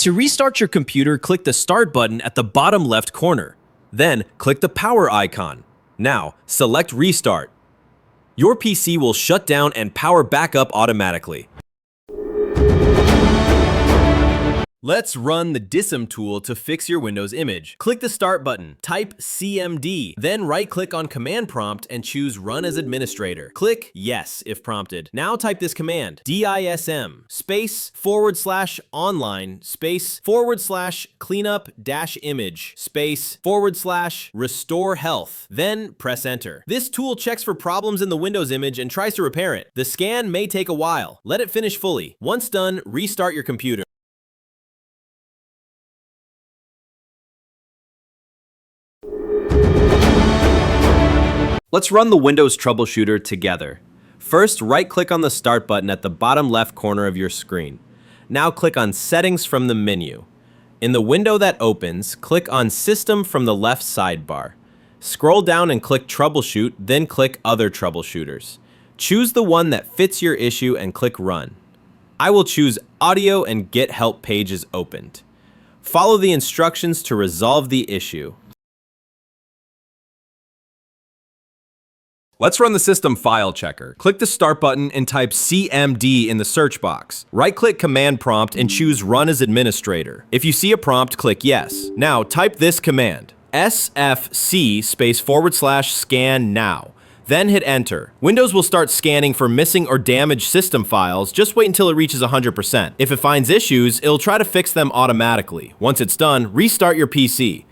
To restart your computer, click the Start button at the bottom left corner. Then, click the power icon. Now, select Restart. Your PC will shut down and power back up automatically. Let's run the DISM tool to fix your Windows image. Click the Start button, type CMD, then right-click on Command Prompt and choose Run as Administrator. Click Yes if prompted. Now type this command, DISM space / online space / cleanup - image space / restore health. Then press Enter. This tool checks for problems in the Windows image and tries to repair it. The scan may take a while. Let it finish fully. Once done, restart your computer. Let's run the Windows Troubleshooter together. First, right-click on the Start button at the bottom left corner of your screen. Now click on Settings from the menu. In the window that opens, click on System from the left sidebar. Scroll down and click Troubleshoot, then click Other Troubleshooters. Choose the one that fits your issue and click Run. I will choose Audio and Get Help pages opened. Follow the instructions to resolve the issue. Let's run the system file checker. Click the Start button and type CMD in the search box. Right-click Command Prompt and choose Run as Administrator. If you see a prompt, click Yes. Now type this command, SFC space / scan now. Then hit Enter. Windows will start scanning for missing or damaged system files. Just wait until it reaches 100%. If it finds issues, it'll try to fix them automatically. Once it's done, restart your PC.